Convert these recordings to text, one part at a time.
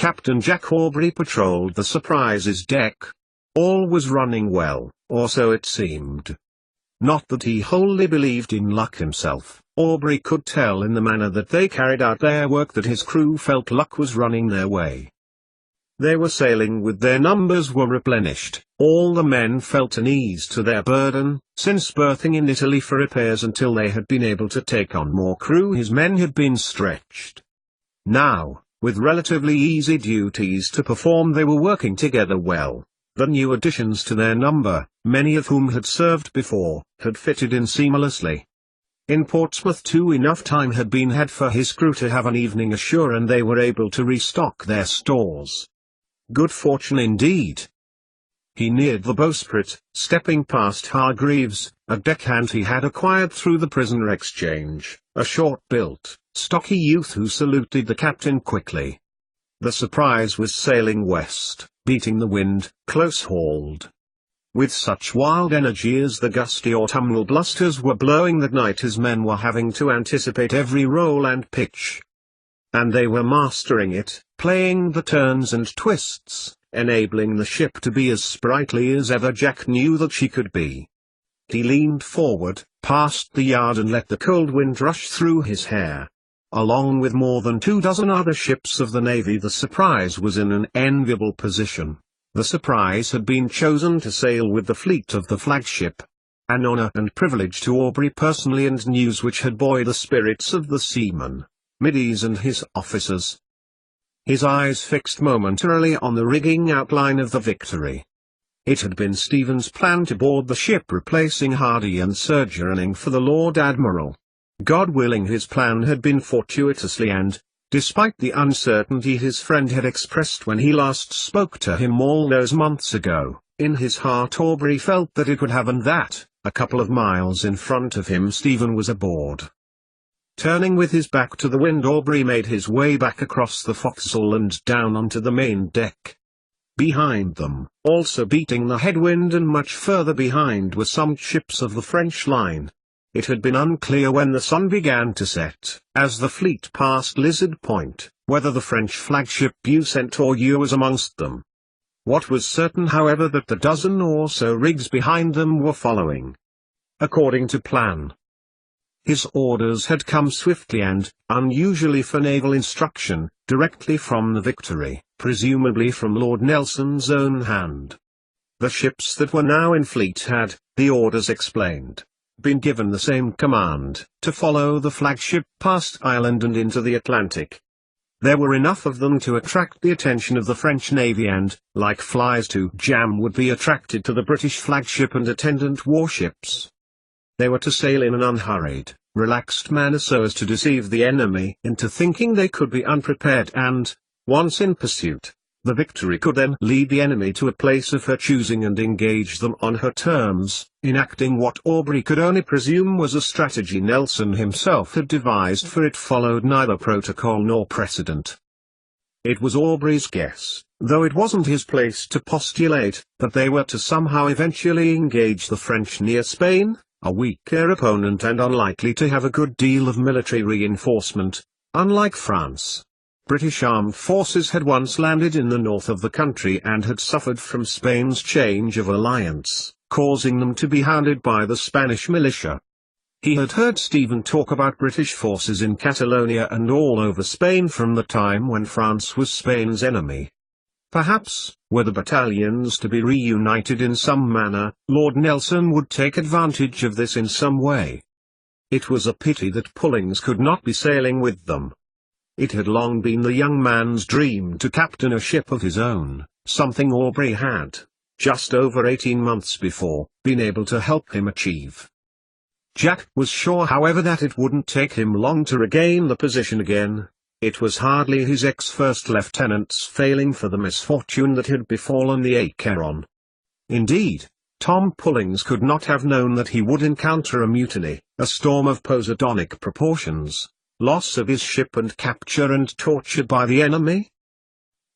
Captain Jack Aubrey patrolled the Surprise's deck. All was running well, or so it seemed. Not that he wholly believed in luck himself. Aubrey could tell in the manner that they carried out their work that his crew felt luck was running their way. They were sailing with their numbers were replenished. All the men felt an ease to their burden. Since berthing in Italy for repairs until they had been able to take on more crew, his men had been stretched. Now, with relatively easy duties to perform, they were working together well. The new additions to their number, many of whom had served before, had fitted in seamlessly. In Portsmouth too, enough time had been had for his crew to have an evening ashore, and they were able to restock their stores. Good fortune indeed. He neared the bowsprit, stepping past Hargreaves, a deckhand he had acquired through the prisoner exchange, a short-built, stocky youth who saluted the captain quickly. The Surprise was sailing west, beating the wind, close-hauled. With such wild energy as the gusty autumnal blusters were blowing that night, his men were having to anticipate every roll and pitch. And they were mastering it, playing the turns and twists, enabling the ship to be as sprightly as ever Jack knew that she could be. He leaned forward, past the yard, and let the cold wind rush through his hair. Along with more than 24 other ships of the Navy, the Surprise was in an enviable position. The Surprise had been chosen to sail with the fleet of the flagship. An honor and privilege to Aubrey personally, and news which had buoyed the spirits of the seamen, middies and his officers. His eyes fixed momentarily on the rigging outline of the Victory. It had been Stephen's plan to board the ship, replacing Hardy and sojourning for the Lord Admiral. God willing, his plan had been fortuitously, and, despite the uncertainty his friend had expressed when he last spoke to him all those months ago, in his heart Aubrey felt that it would have, and that, a couple of miles in front of him, Stephen was aboard. Turning with his back to the wind, Aubrey made his way back across the forecastle and down onto the main deck. Behind them, also beating the headwind and much further behind, were some ships of the French line. It had been unclear when the sun began to set, as the fleet passed Lizard Point, whether the French flagship Bucentaure was amongst them. What was certain, however, that the dozen or so rigs behind them were following, according to plan. His orders had come swiftly and, unusually for naval instruction, directly from the Victory, presumably from Lord Nelson's own hand. The ships that were now in fleet had, the orders explained, been given the same command, to follow the flagship past Ireland and into the Atlantic. There were enough of them to attract the attention of the French Navy and, like flies to jam, would be attracted to the British flagship and attendant warships. They were to sail in an unhurried, relaxed manner so as to deceive the enemy into thinking they could be unprepared, and, once in pursuit, the Victory could then lead the enemy to a place of her choosing and engage them on her terms, enacting what Aubrey could only presume was a strategy Nelson himself had devised, for it followed neither protocol nor precedent. It was Aubrey's guess, though it wasn't his place to postulate, that they were to somehow eventually engage the French near Spain, a weaker opponent and unlikely to have a good deal of military reinforcement. Unlike France, British armed forces had once landed in the north of the country and had suffered from Spain's change of alliance, causing them to be hounded by the Spanish militia. He had heard Stephen talk about British forces in Catalonia and all over Spain from the time when France was Spain's enemy. Perhaps, were the battalions to be reunited in some manner, Lord Nelson would take advantage of this in some way. It was a pity that Pullings could not be sailing with them. It had long been the young man's dream to captain a ship of his own, something Aubrey had, just over 18 months before, been able to help him achieve. Jack was sure, however, that it wouldn't take him long to regain the position again. It was hardly his ex-first lieutenant's failing for the misfortune that had befallen the Acheron. Indeed, Tom Pullings could not have known that he would encounter a mutiny, a storm of Poseidonic proportions, loss of his ship and capture and torture by the enemy.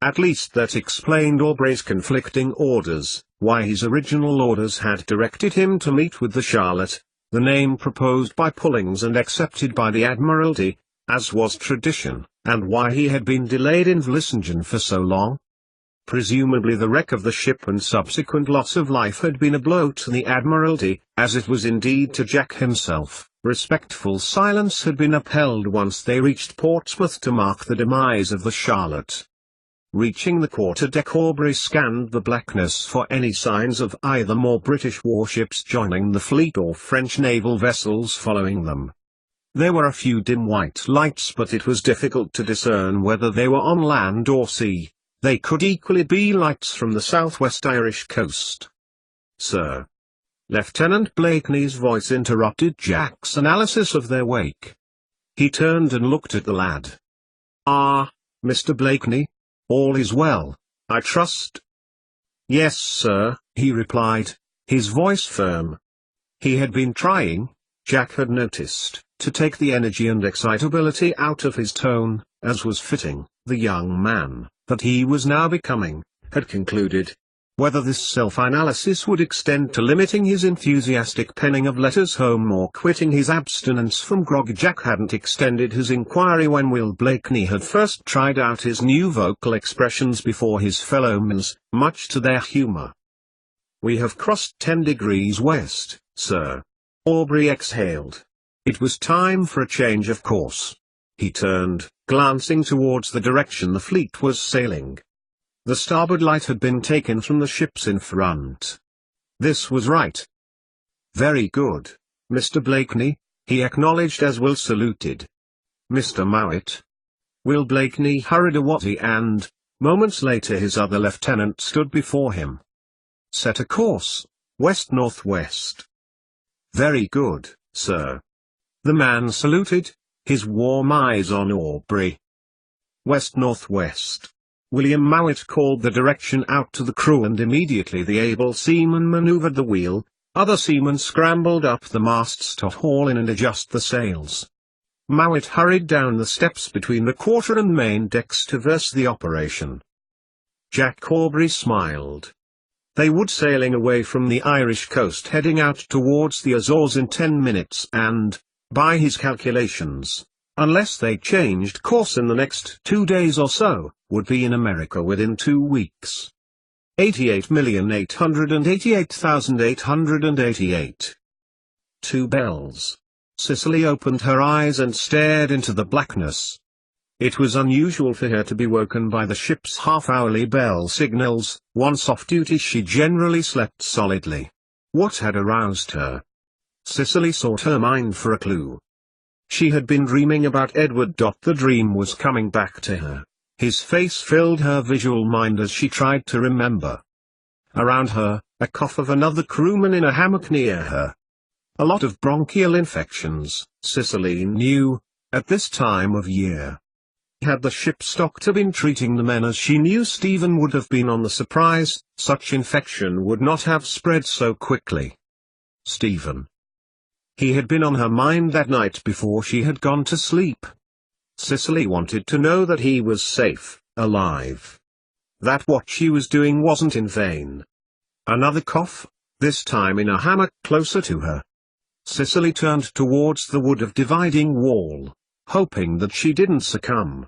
At least that explained Aubrey's conflicting orders, why his original orders had directed him to meet with the Charlotte, the name proposed by Pullings and accepted by the Admiralty, as was tradition, and why he had been delayed in Vlissingen for so long. Presumably the wreck of the ship and subsequent loss of life had been a blow to the Admiralty, as it was indeed to Jack himself. Respectful silence had been upheld once they reached Portsmouth to mark the demise of the Charlotte. Reaching the quarter-deck, Aubrey scanned the blackness for any signs of either more British warships joining the fleet or French naval vessels following them. There were a few dim white lights, but it was difficult to discern whether they were on land or sea. They could equally be lights from the southwest Irish coast. "Sir." Lieutenant Blakeney's voice interrupted Jack's analysis of their wake. He turned and looked at the lad. "Ah, Mr. Blakeney? All is well, I trust?" "Yes, sir," he replied, his voice firm. He had been trying, Jack had noticed, to take the energy and excitability out of his tone, as was fitting. The young man, that he was now becoming, had concluded. Whether this self-analysis would extend to limiting his enthusiastic penning of letters home or quitting his abstinence from grog, Jack hadn't extended his inquiry when Will Blakeney had first tried out his new vocal expressions before his fellowmen's, much to their humour. "We have crossed 10 degrees west, sir." Aubrey exhaled. It was time for a change of course. He turned, glancing towards the direction the fleet was sailing. The starboard light had been taken from the ships in front. This was right. "Very good, Mr. Blakeney," he acknowledged as Will saluted. "Mr. Mowat." Will Blakeney hurried away and, moments later, his other lieutenant stood before him. "Set a course, west-northwest." "Very good, sir." The man saluted, his warm eyes on Aubrey. "West-northwest." William Mowat called the direction out to the crew, and immediately the able seaman maneuvered the wheel. Other seamen scrambled up the masts to haul in and adjust the sails. Mowat hurried down the steps between the quarter and main decks to verse the operation. Jack Aubrey smiled. They would sailing away from the Irish coast, heading out towards the Azores in 10 minutes and, by his calculations, unless they changed course in the next 2 days or so, would be in America within 2 weeks. 88,888,888. 2 bells. Cicely opened her eyes and stared into the blackness. It was unusual for her to be woken by the ship's half-hourly bell signals. Once off duty she generally slept solidly. What had aroused her? Cicely sought her mind for a clue. She had been dreaming about Edward. The dream was coming back to her. His face filled her visual mind as she tried to remember. Around her, a cough of another crewman in a hammock near her. A lot of bronchial infections, Cicely knew, at this time of year. Had the ship's doctor been treating the men as she knew Stephen would have been on the Surprise, such infection would not have spread so quickly. Stephen. He had been on her mind that night before she had gone to sleep. Cicely wanted to know that he was safe, alive. That what she was doing wasn't in vain. Another cough, this time in a hammock closer to her. Cicely turned towards the wood of dividing wall, hoping that she didn't succumb.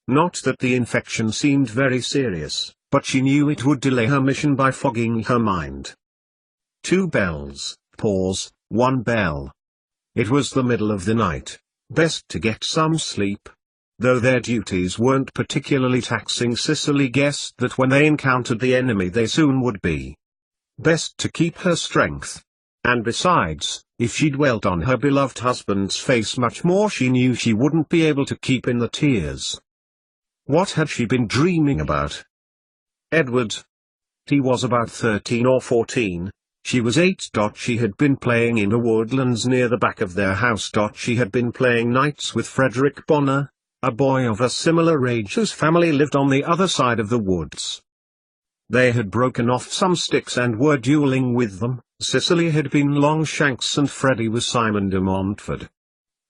Not that the infection seemed very serious, but she knew it would delay her mission by fogging her mind. 2 bells, pause, 1 bell. It was the middle of the night. Best to get some sleep. Though their duties weren't particularly taxing, Cicely guessed that when they encountered the enemy they soon would be. Best to keep her strength. And besides, if she dwelt on her beloved husband's face much more, she knew she wouldn't be able to keep in the tears. What had she been dreaming about? Edward. He was about 13 or 14. She was 8. She had been playing in the woodlands near the back of their house. She had been playing nights with Frederick Bonner, a boy of a similar age whose family lived on the other side of the woods. They had broken off some sticks and were duelling with them. Cicely had been Longshanks and Freddie was Simon de Montfort.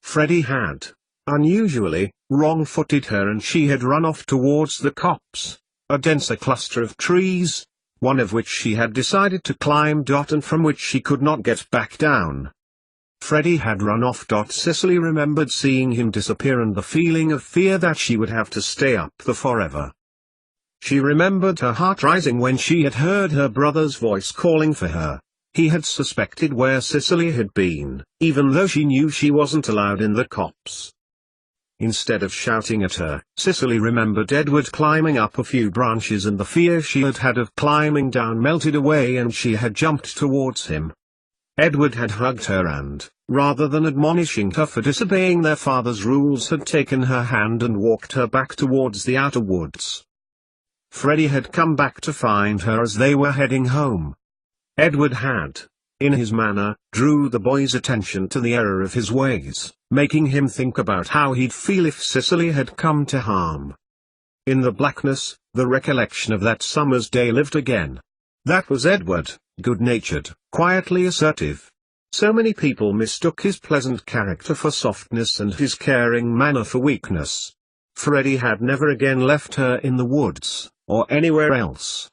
Freddie had, unusually, wrong-footed her and she had run off towards the copse, a denser cluster of trees, one of which she had decided to climb. And from which she could not get back down. Freddie had run off. Cicely remembered seeing him disappear and the feeling of fear that she would have to stay up there forever. She remembered her heart rising when she had heard her brother's voice calling for her. He had suspected where Cicely had been, even though she knew she wasn't allowed in the copse. Instead of shouting at her, Cicely remembered Edward climbing up a few branches, and the fear she had had of climbing down melted away and she had jumped towards him. Edward had hugged her and, rather than admonishing her for disobeying their father's rules, had taken her hand and walked her back towards the outer woods. Freddie had come back to find her as they were heading home. Edward had, in his manner, drew the boy's attention to the error of his ways, making him think about how he'd feel if Cicely had come to harm. In the blackness, the recollection of that summer's day lived again. That was Edward, good-natured, quietly assertive. So many people mistook his pleasant character for softness and his caring manner for weakness. Freddie had never again left her in the woods, or anywhere else.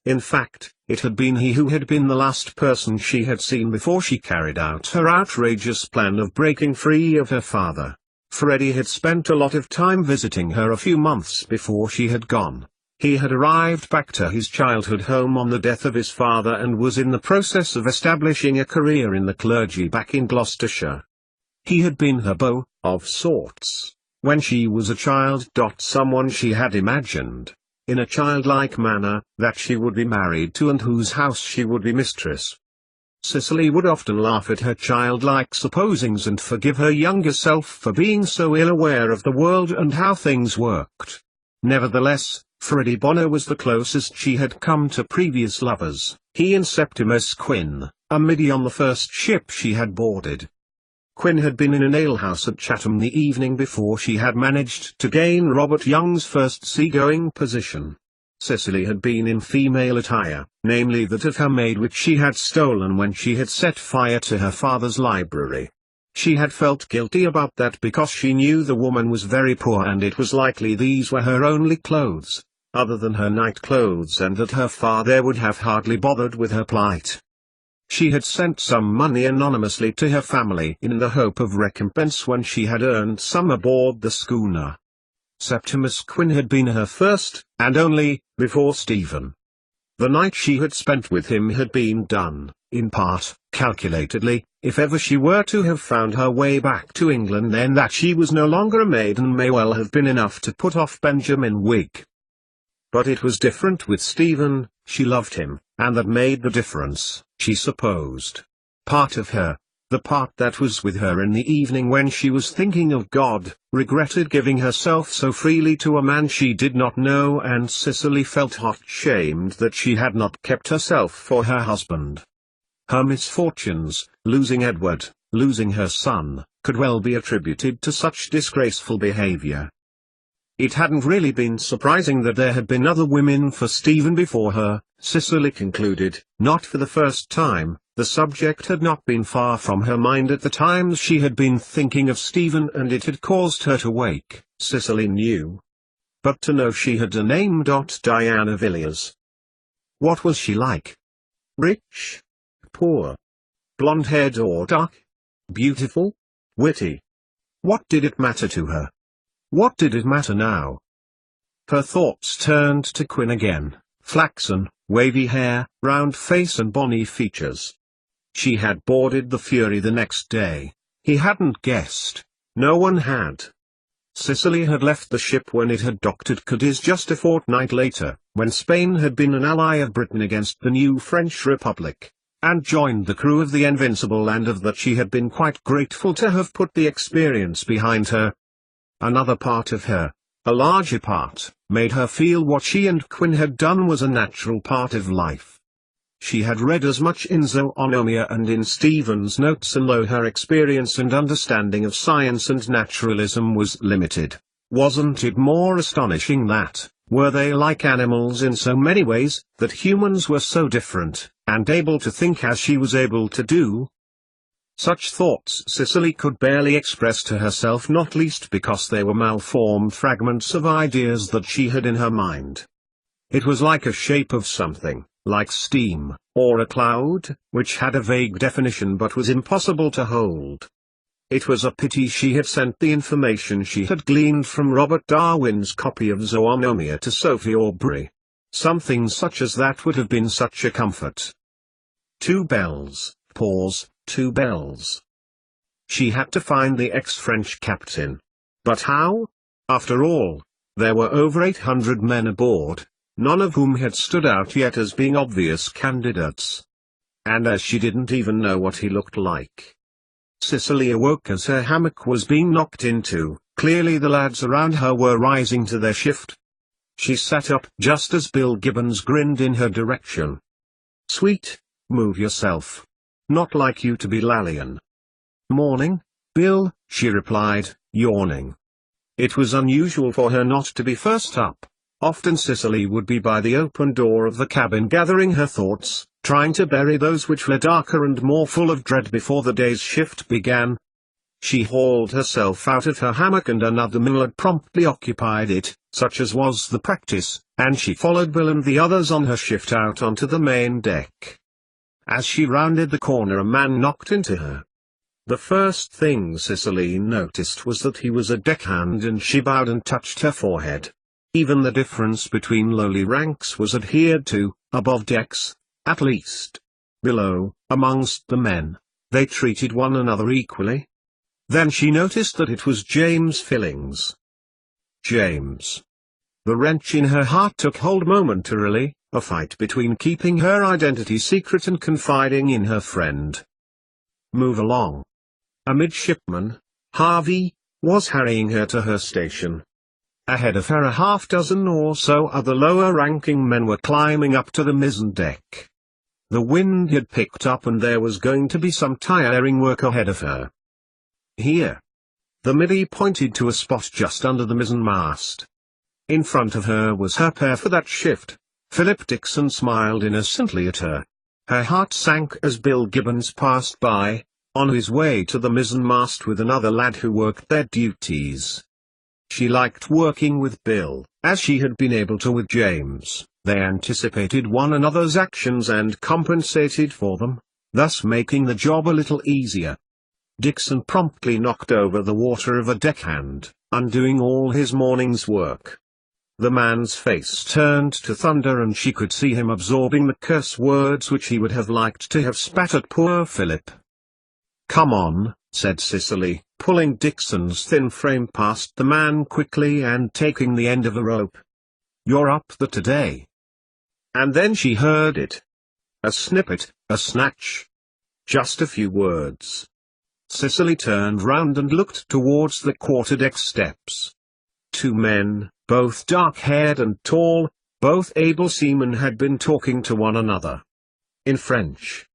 In fact, it had been he who had been the last person she had seen before she carried out her outrageous plan of breaking free of her father. Freddie had spent a lot of time visiting her a few months before she had gone. He had arrived back to his childhood home on the death of his father and was in the process of establishing a career in the clergy back in Gloucestershire. He had been her beau, of sorts, when she was a child. Someone she had imagined, in a childlike manner, that she would be married to and whose house she would be mistress. Cicely would often laugh at her childlike supposings and forgive her younger self for being so ill-aware of the world and how things worked. Nevertheless, Freddie Bonner was the closest she had come to previous lovers, he and Septimus Quinn, a middy on the first ship she had boarded. Quinn had been in an alehouse at Chatham the evening before she had managed to gain Robert Young's first seagoing position. Cicely had been in female attire, namely that of her maid which she had stolen when she had set fire to her father's library. She had felt guilty about that because she knew the woman was very poor and it was likely these were her only clothes, other than her night clothes, and that her father would have hardly bothered with her plight. She had sent some money anonymously to her family in the hope of recompense when she had earned some aboard the schooner. Septimus Quinn had been her first, and only, before Stephen. The night she had spent with him had been done, in part, calculatedly, if ever she were to have found her way back to England, then that she was no longer a maiden may well have been enough to put off Benjamin Wigg. But it was different with Stephen. She loved him, and that made the difference, she supposed. Part of her, the part that was with her in the evening when she was thinking of God, regretted giving herself so freely to a man she did not know, and Cicely felt hot shamed that she had not kept herself for her husband. Her misfortunes, losing Edward, losing her son, could well be attributed to such disgraceful behavior. It hadn't really been surprising that there had been other women for Stephen before her, Cicely concluded. Not for the first time. The subject had not been far from her mind at the times she had been thinking of Stephen, and it had caused her to wake, Cicely knew. But to know she had a name. Diana Villiers. What was she like? Rich? Poor? Blonde-haired or dark? Beautiful? Witty? What did it matter to her? What did it matter now? Her thoughts turned to Quinn again, flaxen, wavy hair, round face and bonny features. She had boarded the Fury the next day. He hadn't guessed. No one had. Cicely had left the ship when it had docked at Cadiz just a fortnight later, when Spain had been an ally of Britain against the new French Republic, and joined the crew of the Invincible, and of that she had been quite grateful to have put the experience behind her. Another part of her, a larger part, made her feel what she and Quinn had done was a natural part of life. She had read as much in Zoonomia and in Stephen's notes, and though her experience and understanding of science and naturalism was limited, wasn't it more astonishing that, were they like animals in so many ways, that humans were so different, and able to think as she was able to do? Such thoughts Cicely could barely express to herself, not least because they were malformed fragments of ideas that she had in her mind. It was like a shape of something, like steam, or a cloud, which had a vague definition but was impossible to hold. It was a pity she had sent the information she had gleaned from Robert Darwin's copy of Zoonomia to Sophie Aubrey. Something such as that would have been such a comfort. 2 bells, pause, 2 bells. She had to find the ex-French captain. But how? After all, there were over 800 men aboard, none of whom had stood out yet as being obvious candidates. And as she didn't even know what he looked like. Cicely awoke as her hammock was being knocked into. Clearly the lads around her were rising to their shift. She sat up just as Bill Gibbons grinned in her direction. "Sweet, move yourself. Not like you to be lallying." "Morning, Bill," she replied, yawning. It was unusual for her not to be first up. Often Cicely would be by the open door of the cabin gathering her thoughts, trying to bury those which were darker and more full of dread before the day's shift began. She hauled herself out of her hammock and another Millard promptly occupied it, such as was the practice, and she followed Bill and the others on her shift out onto the main deck. As she rounded the corner a man knocked into her. The first thing Cicely noticed was that he was a deckhand and she bowed and touched her forehead. Even the difference between lowly ranks was adhered to, above decks, at least. Below, amongst the men, they treated one another equally. Then she noticed that it was James Fillings. James. The wrench in her heart took hold momentarily, a fight between keeping her identity secret and confiding in her friend. "Move along." A midshipman, Harvey, was hurrying her to her station. Ahead of her a half-dozen or so other lower-ranking men were climbing up to the mizzen deck. The wind had picked up and there was going to be some tiring work ahead of her. "Here." The middy pointed to a spot just under the mizzenmast. In front of her was her pair for that shift. Philip Dixon smiled innocently at her. Her heart sank as Bill Gibbons passed by, on his way to the mizzenmast with another lad who worked their duties. She liked working with Bill, as she had been able to with James. They anticipated one another's actions and compensated for them, thus making the job a little easier. Dixon promptly knocked over the water of a deckhand, undoing all his morning's work. The man's face turned to thunder and she could see him absorbing the curse words which he would have liked to have spat at poor Philip. "Come on," said Cicely, pulling Dixon's thin frame past the man quickly and taking the end of a rope. "You're up the today." And then she heard it. A snippet, a snatch. Just a few words. Cicely turned round and looked towards the quarterdeck steps. 2 men, both dark-haired and tall, both able seamen had been talking to one another. In French.